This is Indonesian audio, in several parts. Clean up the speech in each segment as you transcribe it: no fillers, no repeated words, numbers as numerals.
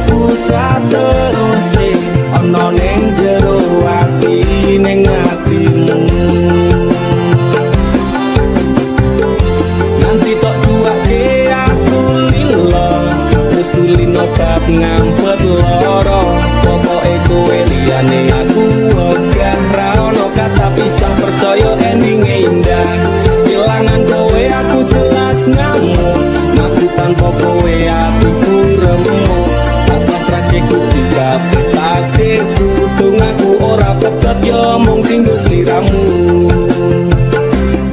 rasaku sateruse ana ning jero ati ning atimu. Nanti tok duake aku lilo wis kulino bab ngampet loro pokoke kowe liyane aku ogah ra ono kata pisah percaya endinge indah. Kelangan kowe aku jelas ngamuk aku tanpa kowe atiku remuk atas rake Gusti kabeh takdirku dongaku ora tetep yo mung tinggo sliramu.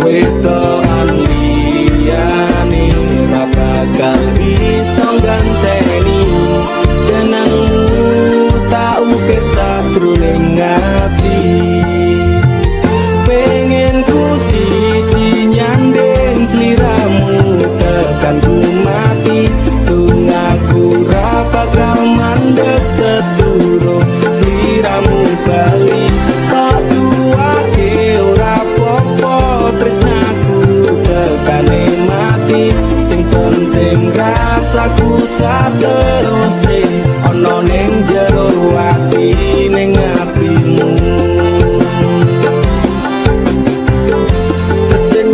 Wedokan liyane ora bakal bisa ganteni jenengmu tak ukir sajroning ati. Pengen ku siji nyandeng sliramu tekan ku mati dongaku ra bakal mandeg sedurung sliramu bali tak duake ora apa-apa tresnaku tekane mati sing penting rasaku sateruse ana ning jero ati ning atimu.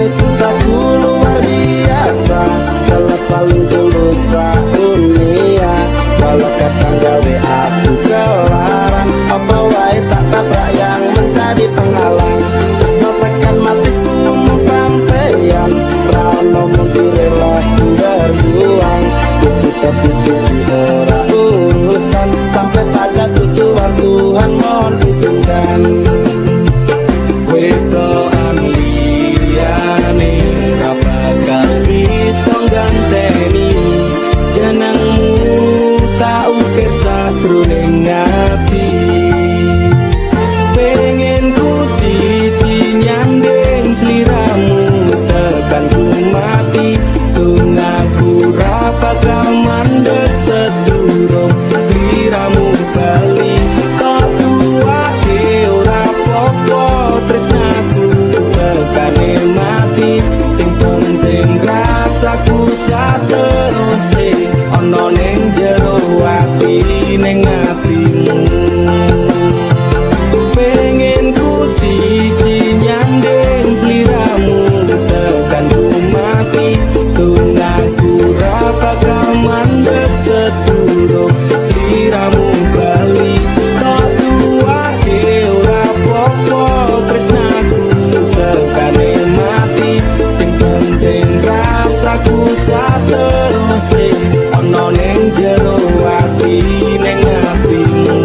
Cintaku luar biasa jelas paling tulus dunia walau kadang gawe aku kelaran apa wae tak tabrak yang menjadi penghalang terus tekan matiku sampeyan rano mungkin rela berjuang itu tapi siji ora urusan sampai pada tujuan Tuhan mohon izinkan. Wedokan liyane ra bakal bisa ganteni jenengmu tak ukir sajroning ati. Pengen ku siji nyandeng sliramu tekan ku mati dongaku ra bakal mandeg sedurung sliramu bali tak duake ora apa-apa tresnaku tekane mati sing penting rasaku sateruse ana ning jero ati ning atimu. Pengen ku siji nyandeng sliramu tekan ku mati dongaku ra bakal mandeg sedurung sliramu bali tak duake ora apa-apa tresnaku tekane mati sing penting rasaku sateruse ana ning jero ati ning atimu.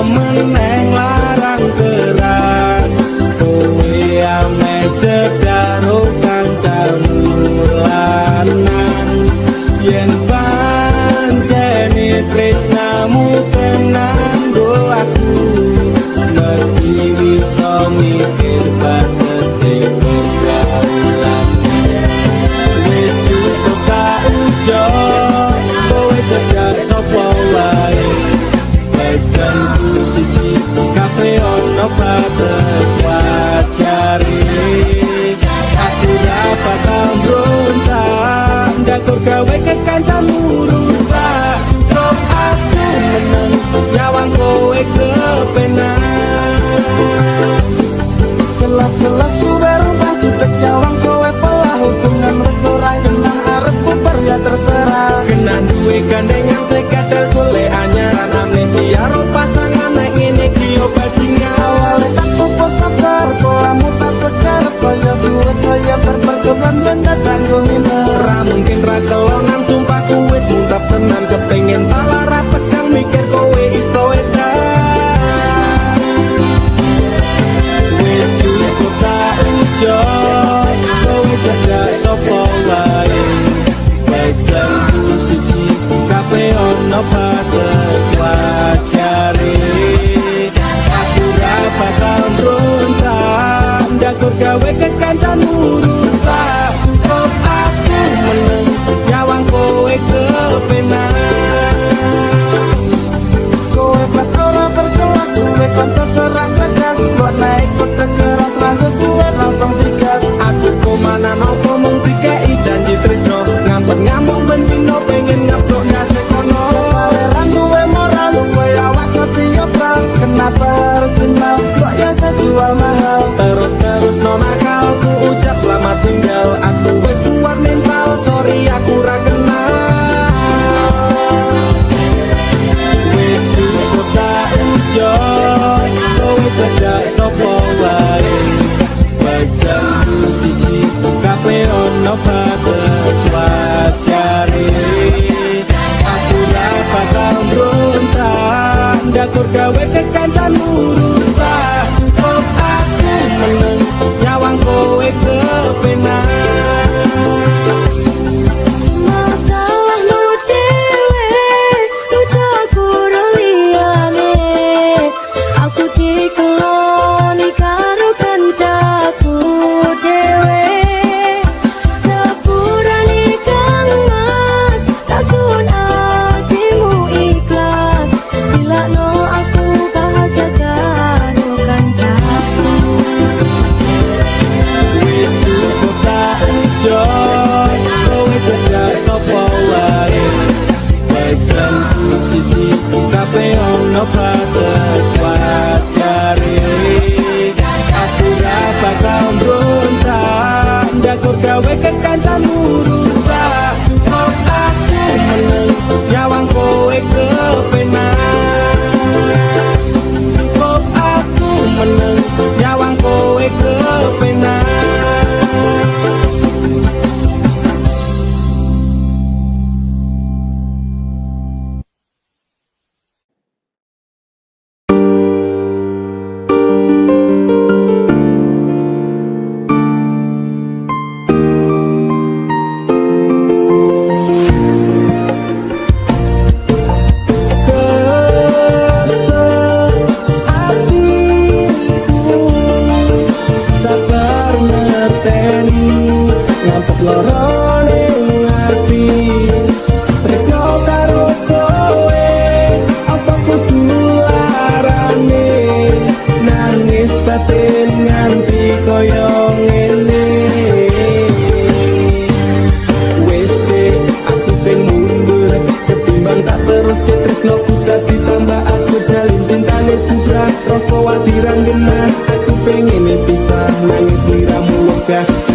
Meneng larang keras kowe ame cedharo kancamu lanang yen pancene tresnamu tenan go aku mesti bisa mikir batese pergaulan wis cukup tak ujo kowe cedhak sapa wae pesanku siji kafe ono batas wajari aku dapat tambrontak ndakur gawe kekancamu rusak cukup aku meneng nyawang kowe kepenak selas-selas ku berubah sutek nyawang kowe pola hubungan restoran kenang arep bubar ya terserah kena duwe gandengan sekatel kule anyaran amnesia ro pasangan naik ini kio bajingan awalnya tak tumpah sabar kolamu tak sekar saya suwe saya berperkeban benda tanggung ra mungkin ra kelonan sumpah ku wis muntap tenan kepengen talara pedang mikir kowe iso edan wis cukup tak ujoy kowe jaga sapa wae pesanku siji kafe ono batas wajar gawe kekancanmu rusak. Cukup aku meneng nyawang kowe kepenak. Kowe pas ora berkelas duwe kanca cerak tegas, buat naik kode keras ranggo suwe langsung digas. Aku komana nopo mung dikei janji tresno, ngampet ngamuk bendino pengen ngaplok ngasih kono. Saleran duwe moral duwe awak ketioprak, kenapa harus kenal kok ya saya jual mahal. Terus no nakal ku ucap selamat tinggal, aku wis kuat mental, sorry aku ra kenal. Wis cukup tak enjoy, kowe cedak sapa wae. Pesanku siji kabeh ono batas wajare. Aku ra bakal mbrontak, ndakur gawe kekancanmu rusak. Cukup aku meneng nyawang kowe kepenak. Kabeh ono batas wajare. Aku ra bakal mbrontak, ndakur gawe kekancanmu rusak. Cukup aku meneng nyawang kowe kepenak. Cukup aku meneng nyawang kowe kepenak.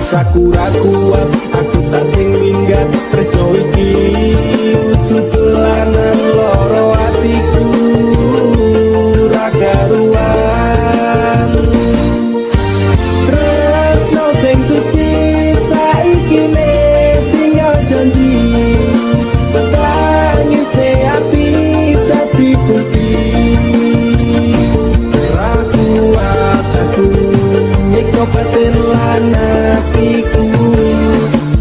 Sakura kuat, aku tak sing minggat. Tresno iki utuh dolanan loro atiku ra karuan. Tresno sing suci saiki ne tinggal janji, tangise ati dadi putih. Ra kuat aku nyiksa batin lan atiku,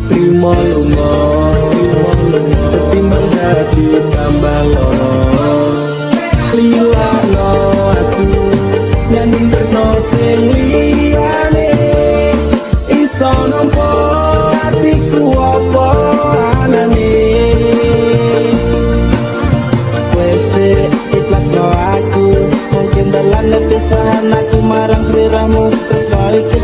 trimo lunga ketimbang dadi tambah loro. Lilakno aku nyanyi tresno sing liyane, iso nampa atiku apa anane. Wes ikhlasno aku, mungkin dalan pisahan aku marang sliramu.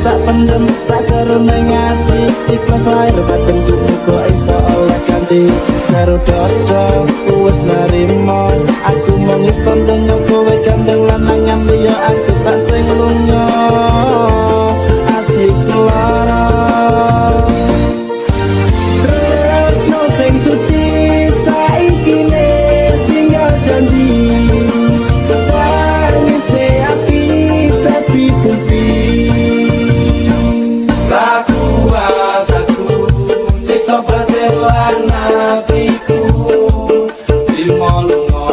Tak pendem sajarone ngati, ikhlas air batin kudu kok iso oleh ganti. Karo dodo wis narimo, aku mung iso ndonga kowe gandeng lanangan liya. Aku tak sing lunga atiku lara. Tresno sing suci saiki ne tinggal janji, tangise ati dadi putih. Sobat lan atiku, trimo lunga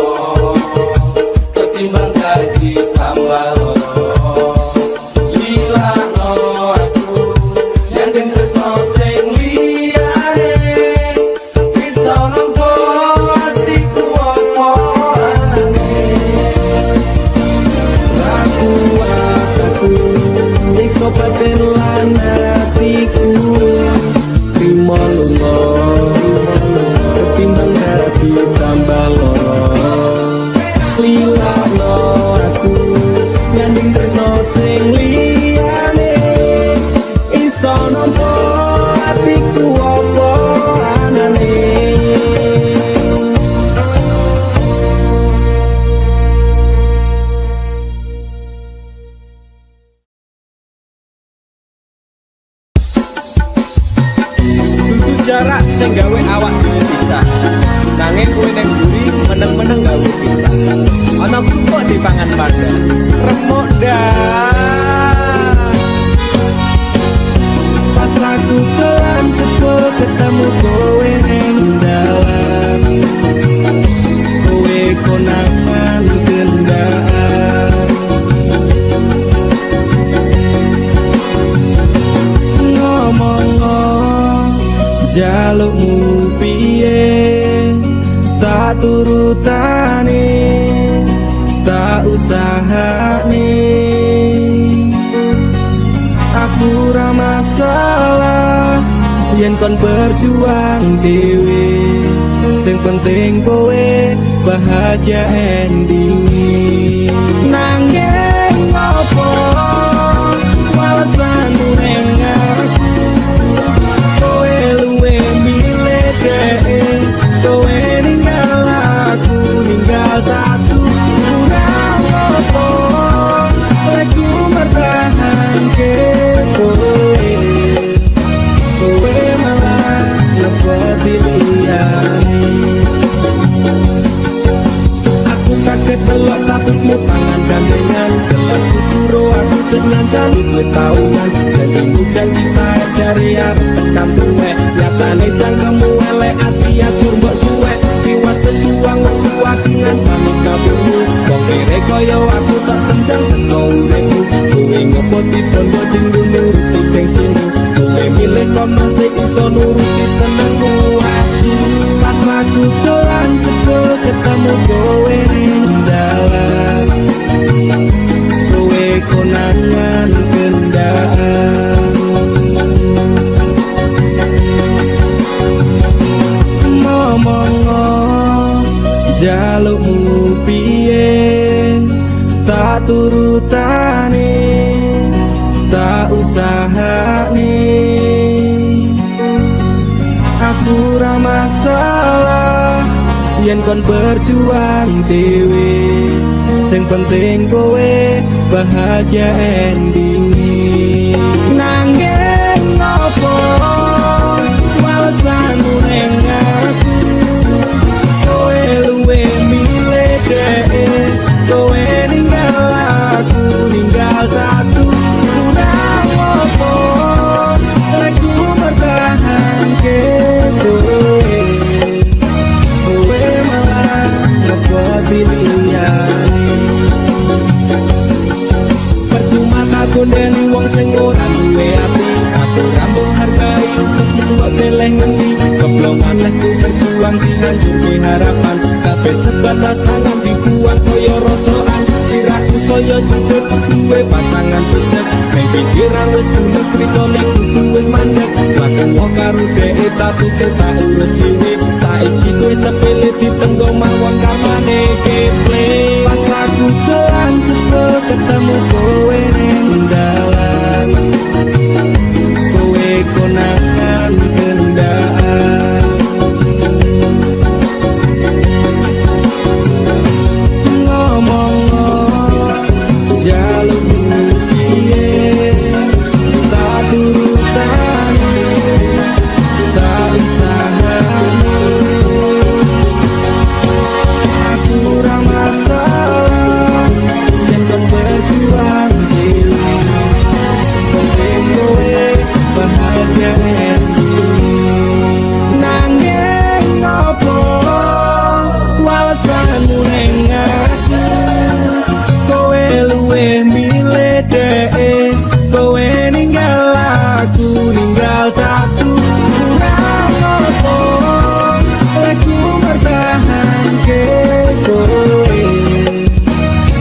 ketimbang dadi tambah loro. jarak sing gawe awak dhewe pisah. Nanging kowe ning mburi meneng-meneng gawe pisah. Ana kok dipangan padha. Remuk dah. Pas aku telan cepet ketemu kowe ning dalan. Kowe konangan kendaan. Jalukmu piye tak turutane tak usahane aku ra masalah yen kon berjuang dhewe sing penting kowe bahagia endinge nanging opo alasanmu ning kowe ninggal aku ninggal tatu kurang apa aku bertahan ke kowe malah ngepoti liyane aku kaget delok statusmu pangan gandengan jelas syukuro aku sing ngancani kowe tahunan janjimu janji tak cari arep tekan tuwek nyatane cangkemmu elek ati ajur mbok suwek tiwas wis tuang wektu aku ngancani kaburmu kok kere kaya aku tak tendang seno uripmu kowe ngepoti bondo dinggo nuruti bengsinu kowe milih kono sing iso nuruti senengmu asu pas aku dolan cepet ketemu kowe ning dalan kowe konangan kendaan jalukmu piye tak turutane tak usahane aku ra masalah yen kon berjuang dhewe sing penting kowe bahagia endinge nanging opo alasanmu ning aku kowe ninggal aku ninggal tatu kurang apa aku bertahan ke kowe malah ngepoti liyane percuma takon deni wong sing ora duwe ati aku rambung hargai untuk mbok deleh ngendi keblongan aku berjuang dihancurke harapan kabeh sebatas sangan dibuang kaya rosokan sirahku saya jemput duwe pasangan becek ning pikiran wis bunuh critane kudu wis mandek laku karo dhek tatu tak urus dhewe saiki kowe sepele ditenggo mawon kamane keple pas aku dolan cepet ketemu kowe ning dalan kowe konangan kendaan jalukmu piye tak turutane tak usahane aku ra masalah yen kon berjuang dhewe sing penting kowe bahagia nanging opo alasanmu ning aku kowe luwih milih dhek kowe ninggal aku ninggal tatu kurang apa aku bertahan ke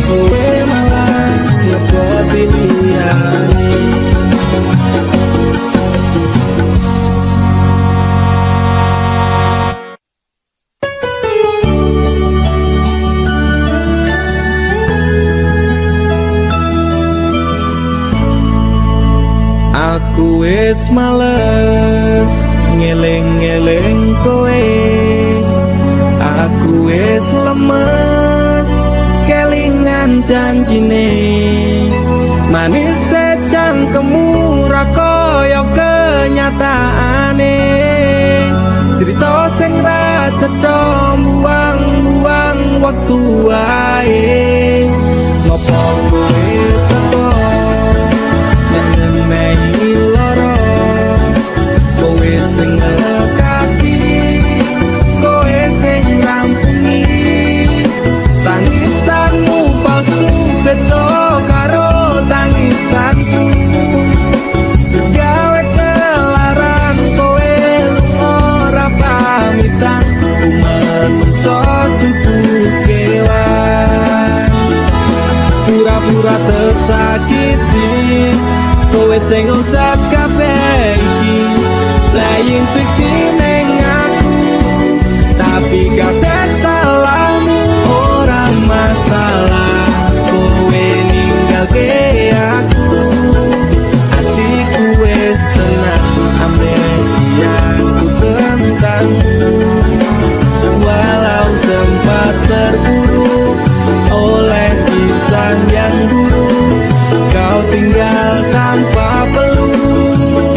kowe malah ngepoti liyane aku wis males ngeling-eling kowe aku wis lemes kelingan janjine manis cangkemmu ra kaya kenyataane Cerita sing ra cetha buang-buang waktu wae. Ngopo kowe teko menehi lara, kowe sing kasih, kowe sing rampungi. Tangisanmu palsu beda karo tangisanku. Wis gawe kelaran kowe ora pamitan, menungso tutu kewan. Pura-pura tersakiti, kowe sing ngusap kabeh iki. Playing victim ning aku, tapi kabeh salahmu. Ora masalah kowe ninggalke aku, hatiku wis tenang, amnesiaku tentangmu. Walau sempat terpuruk oleh kisah yang buruk, kau tinggal tanpa peluru.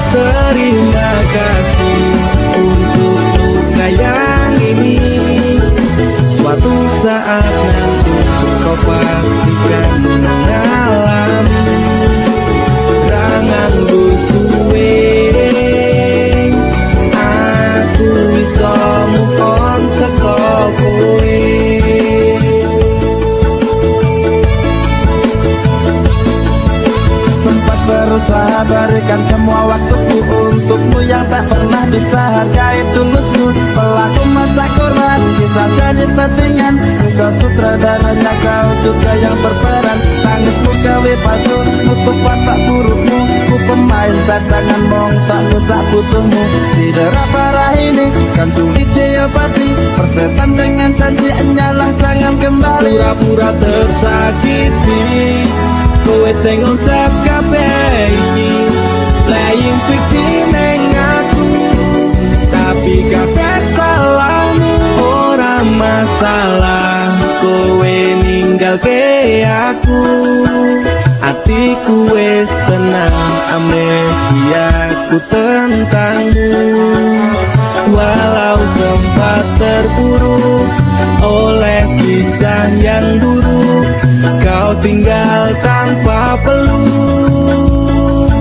Terima kasih untuk luka yang ini. Suatu saat nanti kau pastikan mengalami. Jangan suwe, aku bisa move on saka kowe. Sempat berusaha berikan semua waktuku untukmu yang tak pernah bisa hargai tulusmu. Pelaku masa korban, kisah jadi settingan. Engkau sutradaranya, kau juga yang berperan. Tangismu gawe palsu, nutup watak burukmu. Ku pemain cadangan, mong tak bisa butuhmu. Sidera parah ini kan sulit diobati. Persetan dengan janji, enyalah jangan kembali. Pura-pura tersakiti, kowe sing ngusap kabeh iki. Playing victim ning aku, tapi kabeh salahmu. Ora masalah kowe ninggalke aku, hatiku wis tenang, amnesiaku tentangmu. Walau sempat terpuruk oleh kisah yang buruk, kau tinggal tanpa peluk.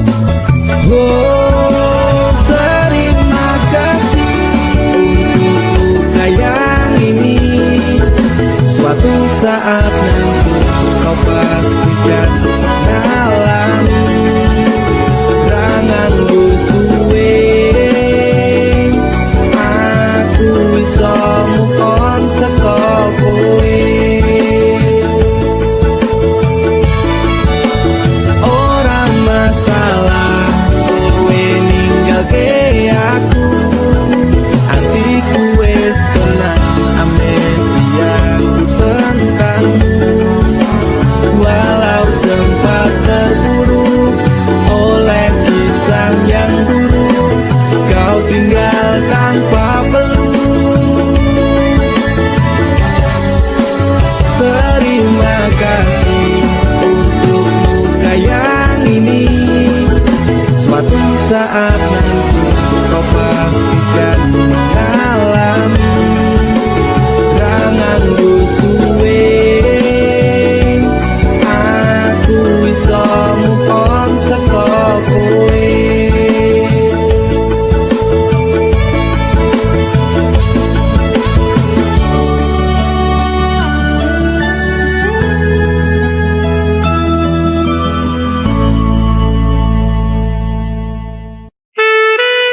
Oh, terima kasih untuk luka yang ini. Suatu saat nanti kau pastikan mengalami. Jangan suwe, aku bisa move on saka kowe. Ora masalah kowe ninggalke aku, hatiku wis tenang, amnesiaku tentangmu. Walau sempat terpuruk oleh kisah yang buruk, kau tinggal tanpa peluk. Terima kasih untuk luka yang ini. Suatu saat nanti kau pastikan mengalami. Jangan suwe, aku bisa move on saka kowe.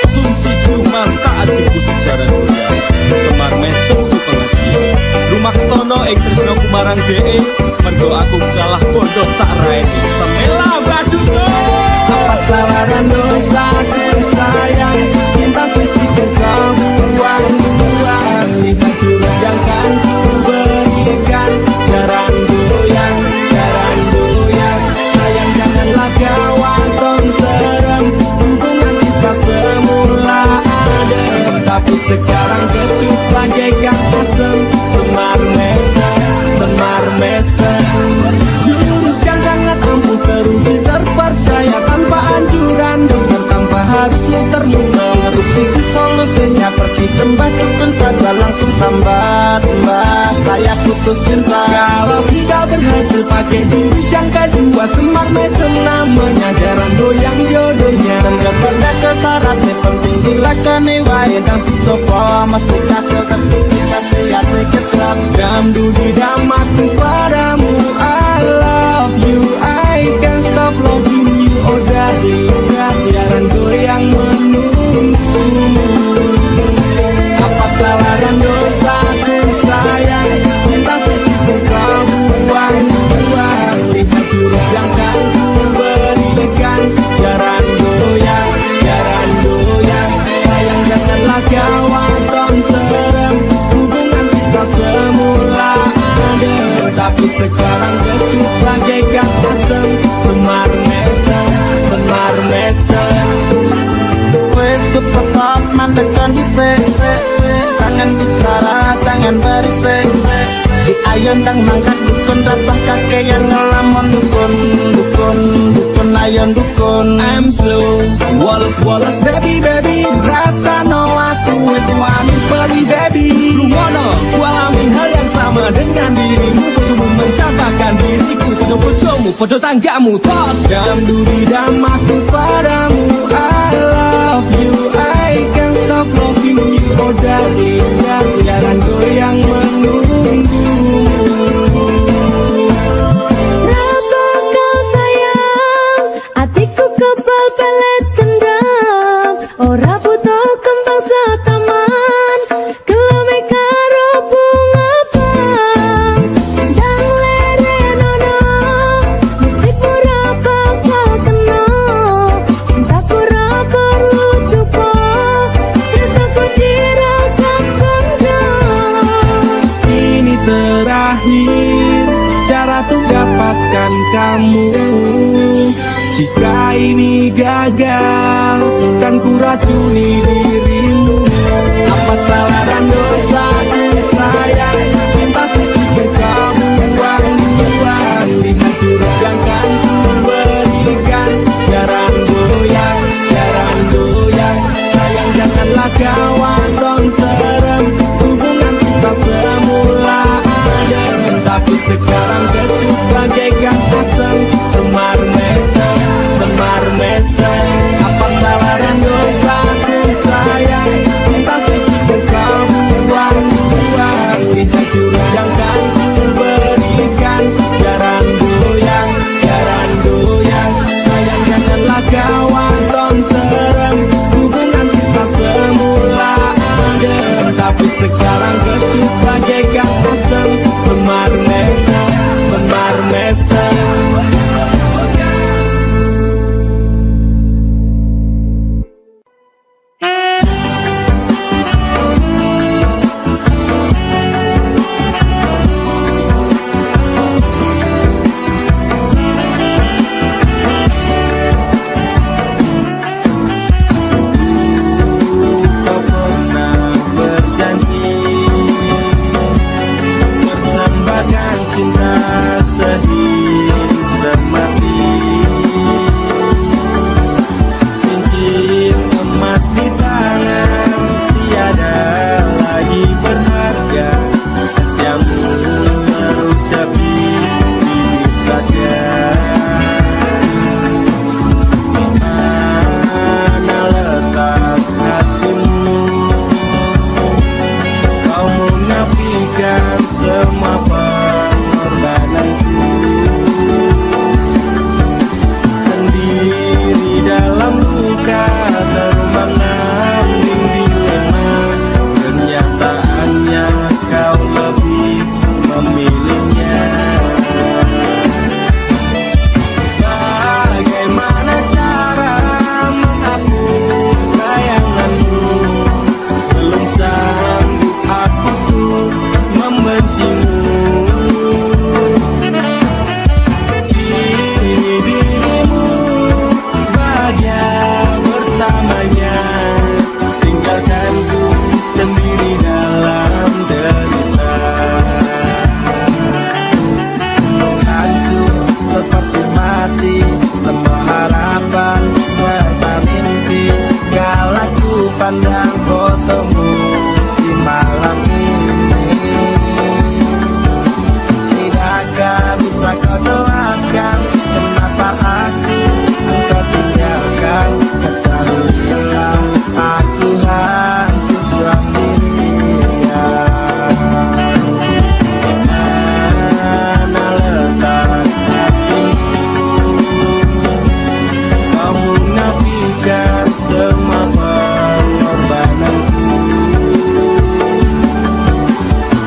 Sumsi cuman tak ajuku sejarah dunia. Semar mesum supengasih. Rumah ketono ing tresno kumarang DE. Mergo aku kalah bondo sak raene. Semela baduno. Apa salah dan dosaku sayang, cinta suci kau buang-buang. Lihat jurus yang kan ku berikan, jarang goyang, jarang goyang. Sayang janganlah kau antong serem, hubungan kita semula adem, tapi sekarang kecup bagaikan asem. Semar mesem, semar mesem. Jurus yang sangat ampuh teruji terpercaya, tanpa anjuran dan tanpa harus putus cinta. Kalau tidak berhasil pakai jurus yang kedua, semar mesem namanya jaran goyang jodohnya. Ternyata kesyaratnya penting dilakoni wae dan dicoba mesti kasil tertulis kasih hati kecap. Dam dudi dam aku padamu, I love you, I can't stop loving you. Oh darling, jaran goyang menunggumu. Apa salah dan dosaku sayang, cinta suci ku kau buang-buang. Lihat jurus yang kan ku berikan, jaran goyang, sayang janganlah kau anton serem. Hubungan kita semula adem, tapi sekarang kecut bagaikan asem. Semar mesem, semar mesem. Wes stop mandekan di se. Jangan bicara, jangan berisik. Di ayon dang mangkat dukun rasah kakean ngelamun dukun ayon dukun. I'm slow, walas baby rasa no aku wis wani peri baby. Lumono, ku alami hal yang sama dengan dirimu. Bojomu mencapakan diriku, bojomu podo tanggamu. Tos dam duri dam aku padamu, I love you, I can't stop loving you. Oh darling, jalan goyang menunggumu. Berapa kau sayang, hatiku kebal pelet kendam. Ora butuh kembang setaman, kelome karo bunga bang. Dang lerenono, mesti pura bakal kena. Cintaku ra perlu cupo, desaku dirakat kendam. Ini terakhir cara untuk dapatkan kamu. Jika ini gagal, kan ku racuni dirimu. Apa salah dan dosaku sayang, cinta suci kau buang-buang. Lihat jurus yang kan ku berikan, jaran goyang, sayang janganlah kau anton serem. Hubungan kita semula adem, tapi sekarang kecut bagaikan asem. Semar mesem, apa salah dan dosaku sayang, cinta suci kau buang-buang. Lihat jurus yang kan ku berikan, jaran goyang, sayang janganlah kau anton serem. Hubungan kita semula adem, tapi sekarang kecut bagaikan asem. Semar mesem, doakan, kenapa aku engkau tinggalkan. Ketahuilah aku hancur sendirian. Mana letak hatimu, kau menafikan semua pengorbananku.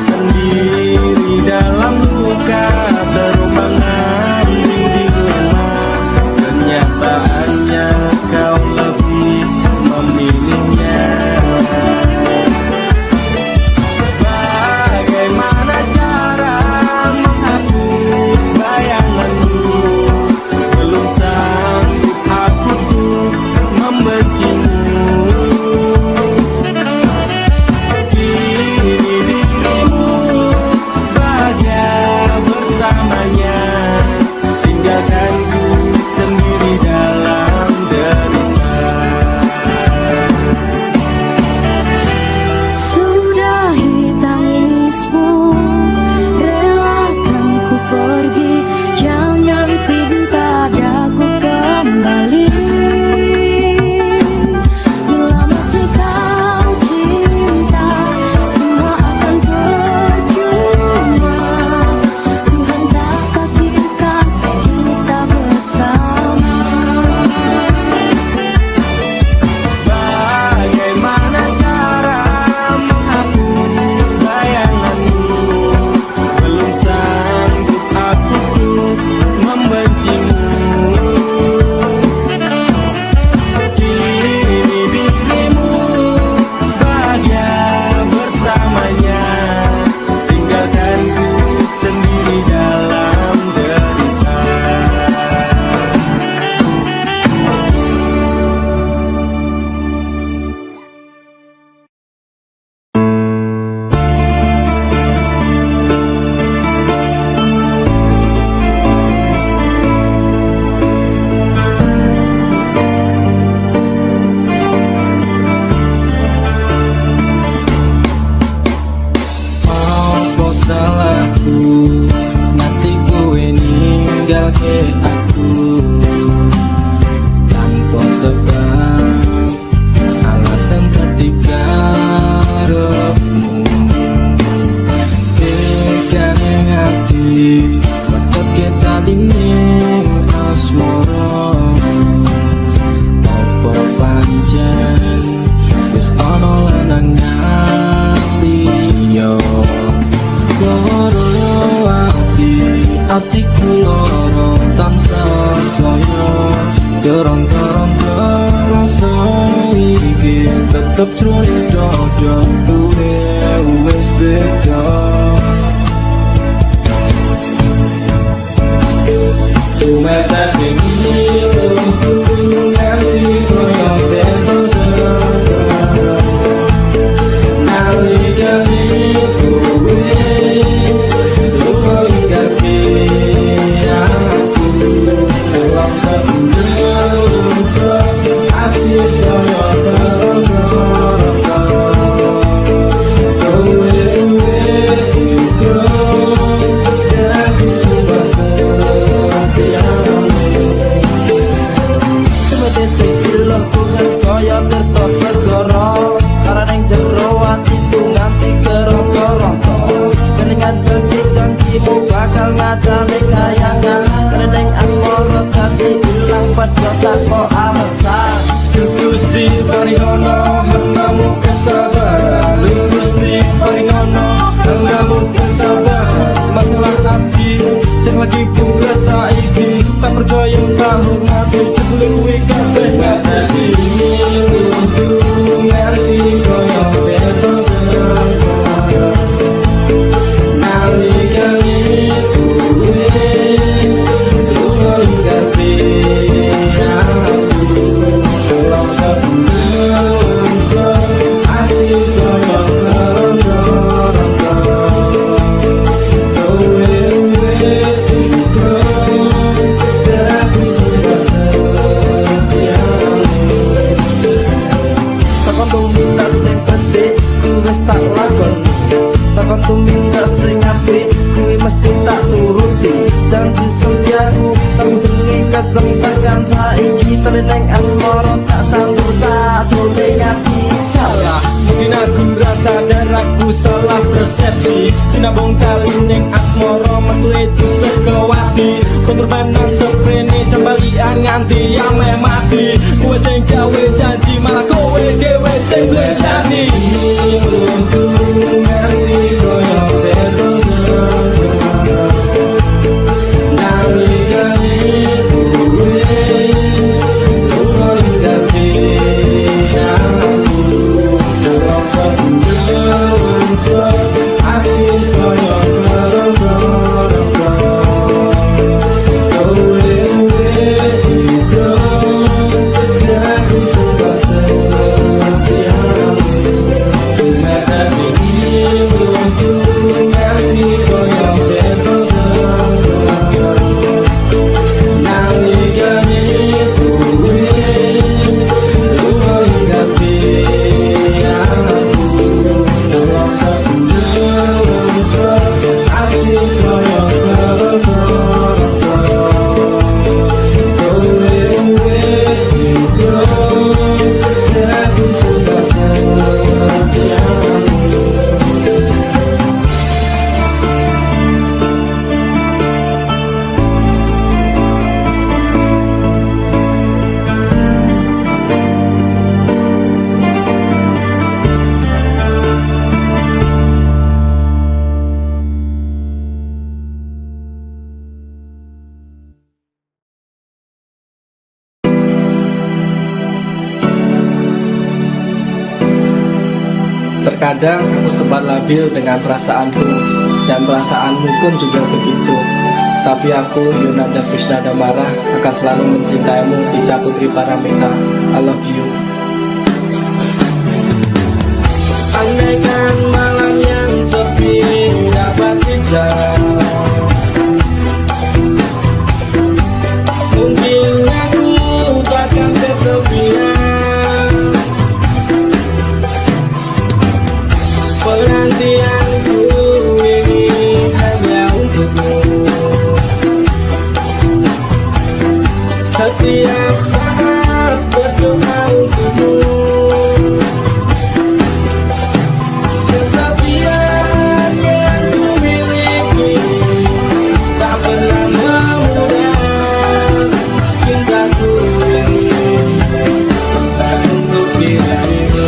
Sendiri dalam luka, terumbang-ambing dilema. Kenyataannya kau lebih memilihnya. Bagaimana cara menghapus bayanganmu? Belum sanggup aku tuh membencimu. Kini dirimu bahagia bersamanya, tinggalkanku sendiri dalam derita. Sudahi tangismu, relakan ku pergi, jangan pinta daku kembali. Bila masih kau cinta, semua akan percuma. Tuhan tak takdirkan kita bersama. Bagaimana cara menghapus bayanganmu? Belum sanggup aku tuh membencimu. Kini dirimu bahagia bersamanya, tinggalkanku sendiri dalam derita. Apa salahku nanti kowe ninggalke aku tanpa sebab, alasan ketika rohmu tekane ngati waktu kita dinding asmara. Apa pancen wis ana lanangan liya? Loro atiku loro tansah saya, terang-terang terasa iki tetep jroning dada duwe wis beda. Tumeta sing iku nganti koyo terasa. Bakal ngajari kayangan, kening asmara ganti ilang padha tanpa alasan. Gusti paringono hambamu kesabaran, Gusti paringono hambamu kesabaran. Masalah hati sing lagi buka saiki, tak percaya tak hormati jebul kuwi kabeh gak asine kudu nganti koyo beto serang. Sudah kecempekan saiki terdeneng asmara tak sanggup sajroning ati Salah, mungkin aku rasa dan aku salah persepsi Sinabung kali neng asmoro metu itu sekewati Kontrabanan seprene cembalian nganti ame mati Kowe sing gawe janji malah kowe dewe sing berjanji Aku ngerti koyo terus nalikane kowe luwih ngerti Terkadang aku sempat labil dengan perasaanku dan perasaanmu pun juga begitu. Tapi aku, Yunanda Vishna Damara, akan selalu mencintaimu, Ica Putri Paramita. I love you. Andaikan malam yang sepi dapat dijaga, mungkin aku takkan kesepian. Penantianku ini hanya untukmu. Setiap saat berdoa untukmu. Kesepian yang ku miliki tak pernah memudar cintaku ini untuk dirimu.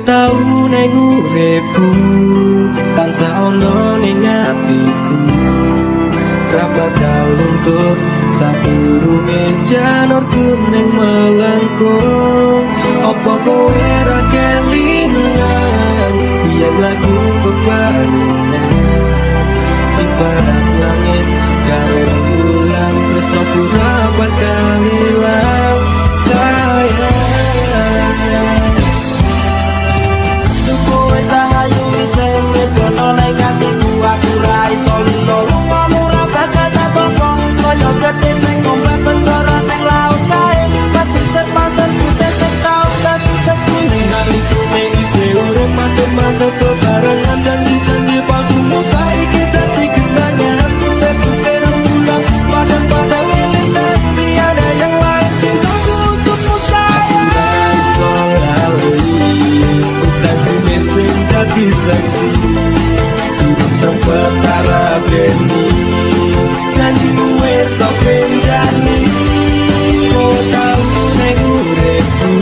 tau neng uripku tansah ono ning atiku ra bakal luntur sadurunge janurku ning melengkung apa kowe ra kelingan biyen lagu bebarengan ibarat langit karo bulan tresnoku ra bakal ilang sayang. Kowe cahayu sing ngedono ning atiku aku ra iso lilo lungamu ra bakal tak tolong kaya gedhe ning ombak segara ning laut kae pasisir pasir putih setau dadi seksi ning alitune isih urip mantep-mantep bebarengan janji-janji palsu saiki dadi kenangan putih-putih rembulan padang-padang melintang tiada yang lain cintaku untukmu sayang iso lali utangku sing dadi saksi hidup sempet tarabeni janjimu wis tak kenjani kowe tau ning uripku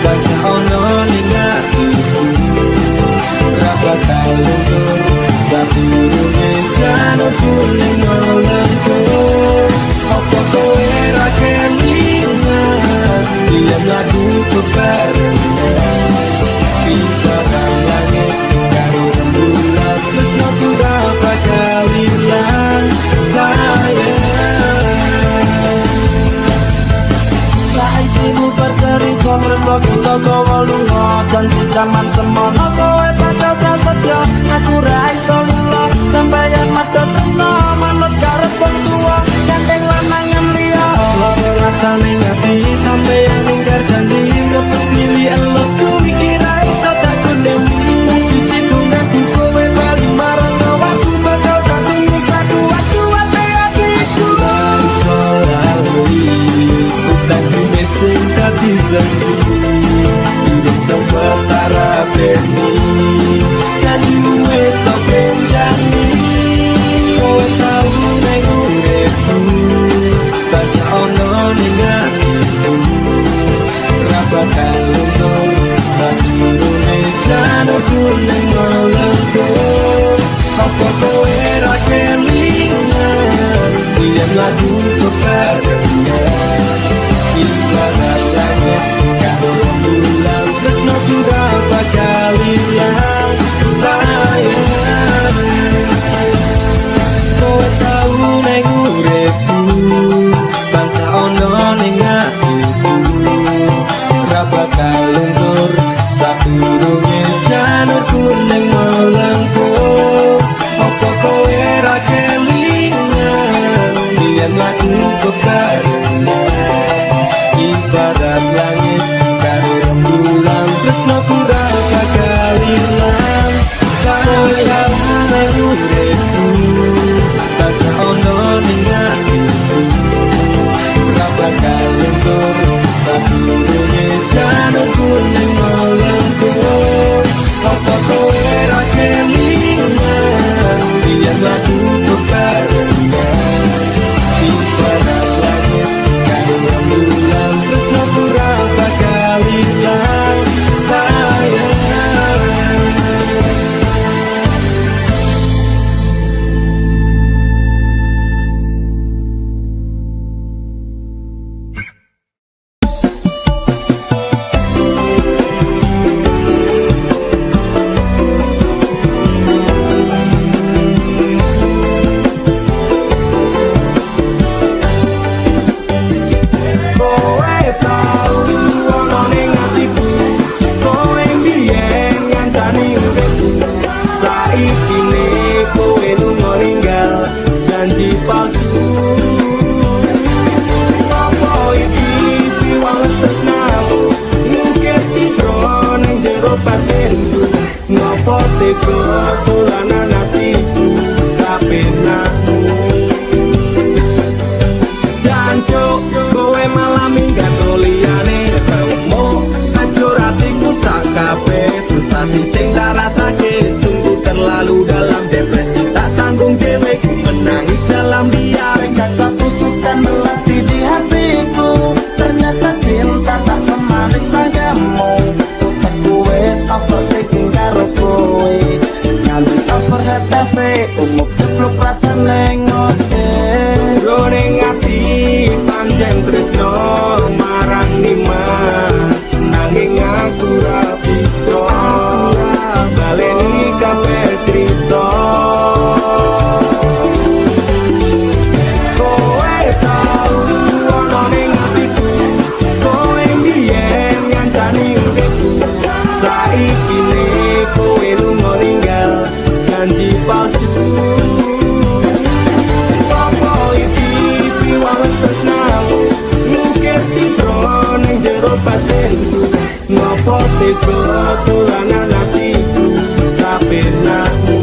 tansah ono ning atiku ra bakal luntur sadurunge janurku ning melengkung apa kowe ra kelingan biyen lagu bebarengan ibarat langit karo rembulan tresnoku ra bakal ilang sayang. Saiki bubar cerita tresno kita kowe lunga janji jaman semono kowe bakal prasetyo aku ra iso lilo sampeyan medhot tresno manut karep wong tuwa gandeng lanangan liya lara rasane ngati sampeyan ingkar janji ngepes mili elokku iki ra iso tak kondemi siji tunggaku kowe bali marang awakku bakal tak tunggu saku ate atiku iso lali utangku sing dadi saksi hidup sempet tarabeni janjimu wis tak kenjani kowe tau ning uripku tansah ono ning atiku ra bakal luntur sadurunge janurku ning melengkung apa kowe ra kelingan biyen lagu bebarengan ibarat langit karo rembulan tresnoku ra bakal ilang sayang kowe tau ning uripku tansah ono ning atiku ra bakal luntur sadurunge janurku ning melengkung apa kowe ra kelingan biyen lagu bebarengan ibarat langit karo rembulan tresnoku ra bakal ilang sayang nang uripku tansah ono ning atiku ra bakal luntur sadurunge janurku ning melengkung apa kowe ra kelingan biyen lagu bebarengan ibarat langit karo rembulan tresnoku ra bakal ilang sayang. Kowe tau ono ning atiku kowe mbiyen ngancani uripku saiki ne kowe lunga ninggal janji palsu apa iki piwales tresnamu ngukir citra ning jero batinku ngopo tega dolanan atiku sapenamu jancuk kowe malah minggat liyane ketemu hancur atiku sak kabeh frustasi sing tak rasake sungguh terlalu dalam depresi tak tanggung dhewe ku menangis dalam diam kata tusukan melatih di hatiku ternyata cinta tak semanis tanganmu. Otakku wes tega dolanan atiku sapenamu.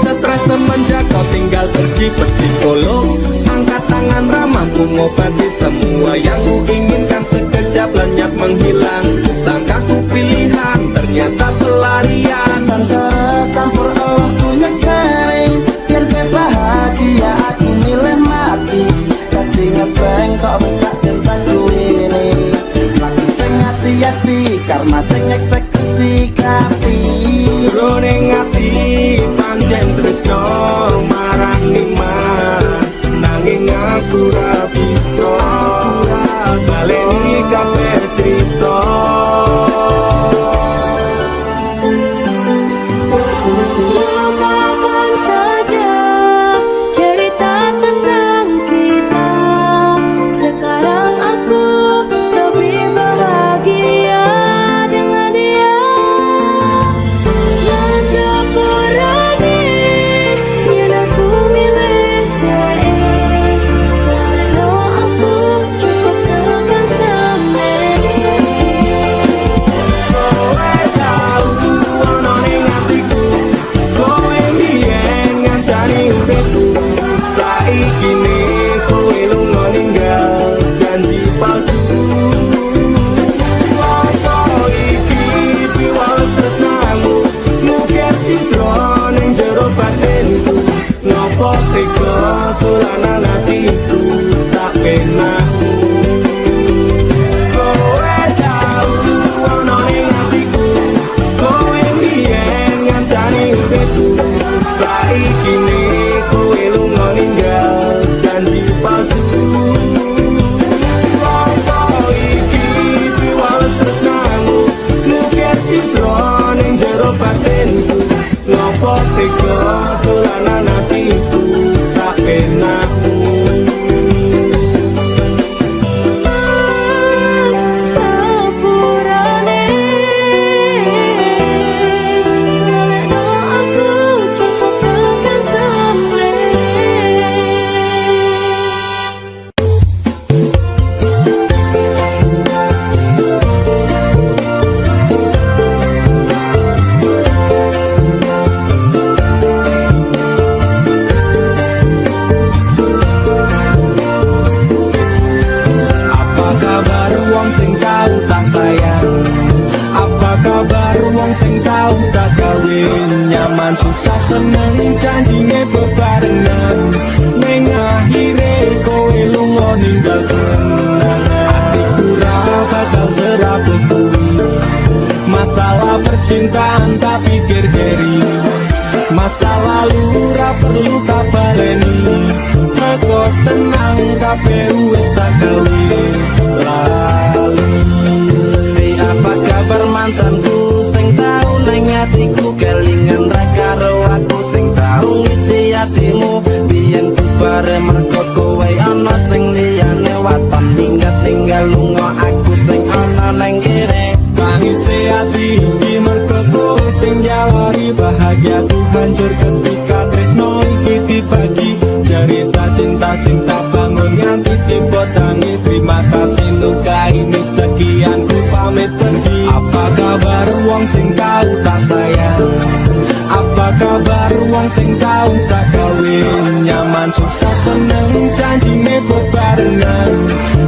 Stres semenjak kau tinggal pergi psikolog. Angkat tangan ramah mengobati semua yang ku inginkan. Sekejap lenyap menghilang. Kusangka ku pilihan, ternyata pelarian. Campur Allah ku nyekseni, biar gue bahagia aku milih mati. Tapi ngebeng kok bisa cintaku ini. Lagu sing hati-hati, karma sing eksekusi kapi. Jroning ati pancen tresno marang Mas, nanging aku ra bisa baleni kabeh crita. Lupakan saja cerita tentang kita. Sekarang aku lebih bahagia dengan dia. Sepurane yang aku milih dia. Lalu aku cukup tekan sampai. Kowe tau ono ning atiku, kowe biyen ngancani uripku. Saiki ne kowe lunga ninggal janji palsu. Apa iki piwales tresnamu, nukir citra ning jero batinku. Nopo tega dolanan atiku sapenamu. Kowe tau ono ning atiku, kowe biyen ngancani uripku. Saiki ne kowe lunga ninggal janji palsu. Apa iki piwales tresnamu, nukir citra ning jero batinku. Nopo tega dolanan atiku sapenamu. Sepurane lalu aku cukup tekan sampai. Apa kabar wong sing tau tak sayang? Apa kabar wong sing tau tak kawin? Nyaman susah seneng janjine bebarengan. Ning akhire kowe lunga ninggal kenangan. Atiku ra bakal serabut kuwi. Masalah percintaan tak pikir diri. Masa lalu ra perlu tak baleni. Teko tenang kabeh wis tak gawe lali. Apa kabar mantanku sing tau neng hatiku, kelingan ra karo aku sing tau ngisi hatimu. Biyen ku bare mergo kowe ana sing liyane, waton tinggal lunga aku sing ana neng kene. Tangise ati iki mergo kowe sing jalari bahagiaku hancur ketika tresno iki dibagi. Cerita cinta sing tak bangun nganti tiba tangi. Terima kasih luka ini sekian ku pamit pergi. Apa kabar wong sing tau tak sayang? Apa kabar wong sing tau tak kawin? Nyaman susah seneng janjine bebarengan.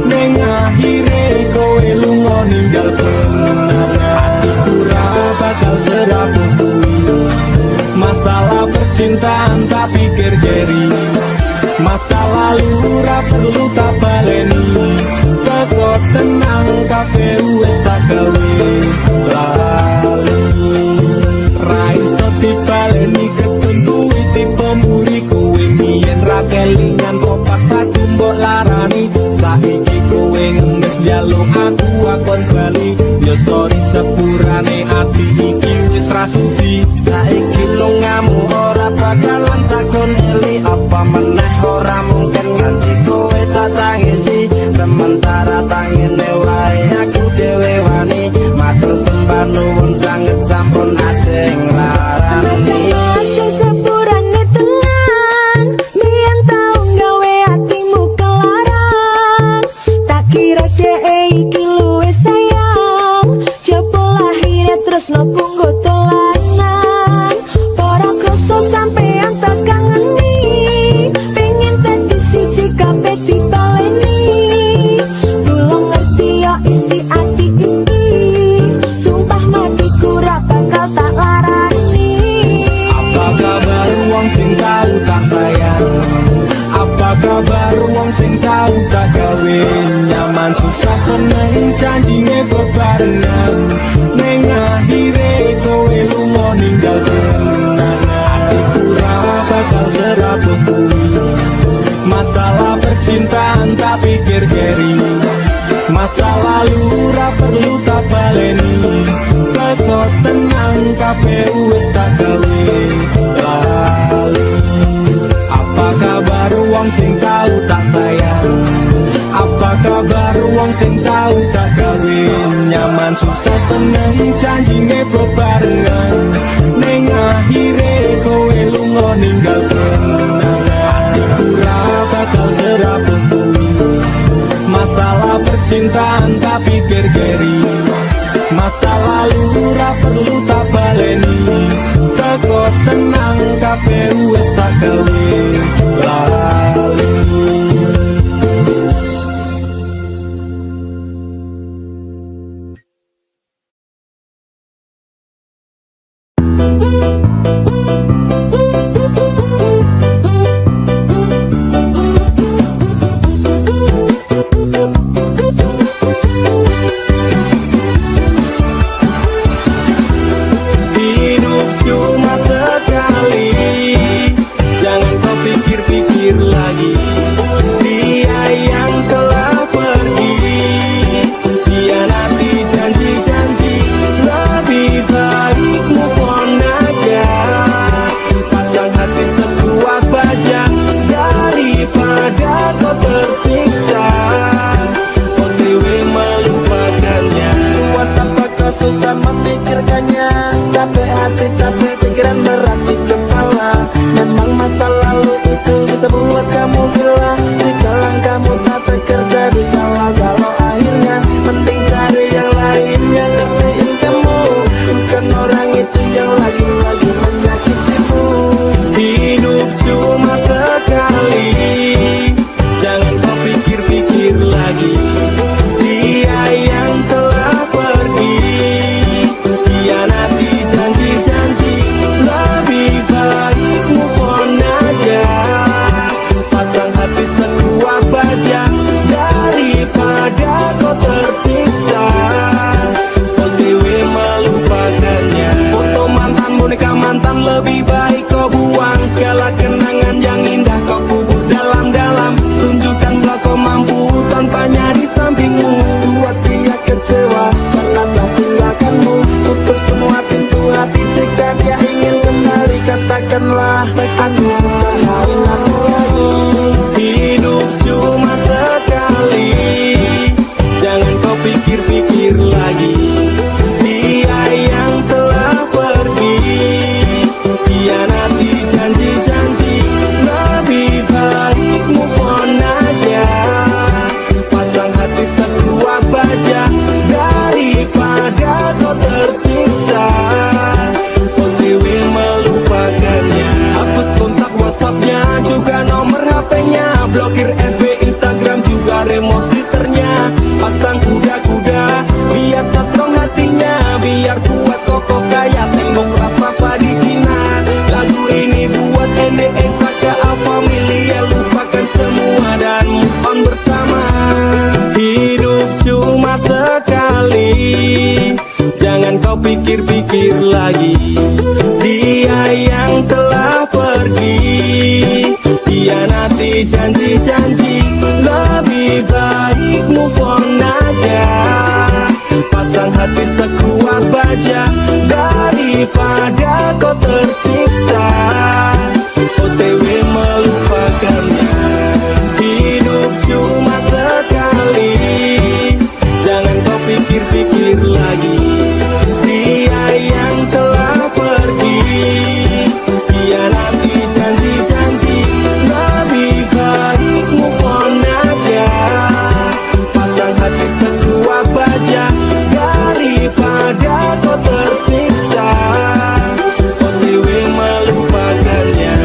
Ning akhire kowe lunga ninggal kenangan. Atiku ra bakal serabut kuwi. Masalah percintaan tak pikir diri. Masa lalu ra perlu tak baleni. Teko tenang kabeh wis tak gawe lali. Ra iso dibaleni ketentu tipe muri kowe mien ra kelingan kok pas aku mbok larani. Saiki kowe ngemis njaluk aku akon bali. Yo sorry sepurane ati iki wis ra sudi. Saiki lungamu ora bakalan takon eli. Apa meneh ora mungkin nganti kowe tak tangisi. Sementara tangine wae aku dhewe wani. Matur sembah nuwun sanget sampun adeng larani. Sing sepurane tenan, biyen tau gawe atimu kelaran. Tak kira dhek iki kabar wong sing tau tak gawe nyaman susah seneng janjine bebarengan ning akhire kowe lunga ninggal kenangan hatiku ra bakal serabut kuwi masalah percintaan tak pikir keri masa lalu ra perlu tak baleni teko tenang kabeh wis tak gawe lali apa kabar wong sing tau tak sayang apa kabar wong sing tau tak gawe nyaman susah seneng janjine bebarengan ning akhire kowe lunga ninggal kenangan hatiku ra bakal serabut kuwi masalah percintaan tak pikir keri masa lalu ra perlu tak baleni teko tenang kabeh wis tak gawe lali Hidup cuma sekali, jangan kau pikir-pikir lagi. Dia yang telah pergi, hianati janji-janji. Lebih baik move on aja, pasang hati sekuat baja daripada kau tersiksa. OTW melupakannya. Buat apa kau susah memikirkannya? Capek hati, capek pikiran, berat di kepala. Memang masa lalu itu bisa buat kamu gila. Jika langkahmu tak terjadi galau akhirnya mending cari yang lain yang ngertiin kamu. Bukan orang itu yang lagi-lagi menyakitimu. Hidup cuma sekali, jangan kau pikir-pikir lagi. Dia yang telah pergi, hianati janji-janji. Lebih baik move on aja, pasang hati sekuat baja daripada kau tersiksa. OTW melupakannya. Foto mantan, boneka mantan, lebih baik kau buang. Segala kenangan yang indah kau kubur dalam-dalam. Tunjukkanlah kau mampu tanpanya di sampingmu. Buat dia kecewa karena tak tinggalkanmu. Tutup semua pintu hati jika dia ingin kembali. Katakanlah aku bukan mainanmu lagi. Hidup cuma sekali, jangan kau pikir-pikir lagi. Dia yang telah pergi, hianati janji-janji. Lebih baik move on aja, pasang hati sekuat baja daripada kau tersiksa. OTW melupakannya. Hapus kontak WhatsApp-nya, juga nomor HP-nya. Blokir FB, Instagram, juga remove Twitter-nya. Pasang kuda-kuda biar strong hatinya, biar kuat kokoh kayak tembok raksasa di Cina. Lagu ini buat NDX Saka Familia, lupakan semua dan move on bersama. Hidup cuma sekali, jangan kau pikir-pikir lagi. Dia yang telah pergi, hianati janji-janji. Lebih baik move on aja, pasang hati sekuat baja daripada kau tersiksa. OTW melupakannya. Hidup cuma sekali, jangan kau pikir-pikir lagi. Dia yang telah pergi, hianati janji-janji. Lebih baik move on aja, pasang hati sekuat baja daripada kau tersiksa. OTW melupakannya.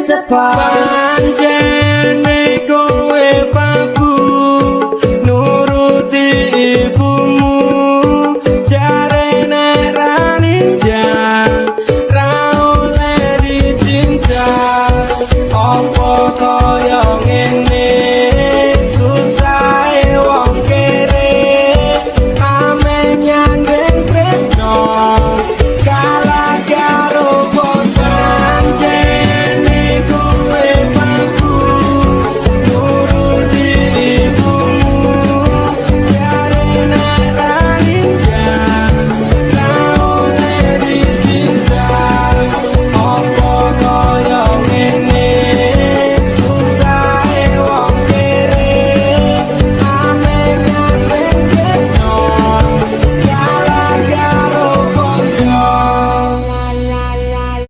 tepat. Pancen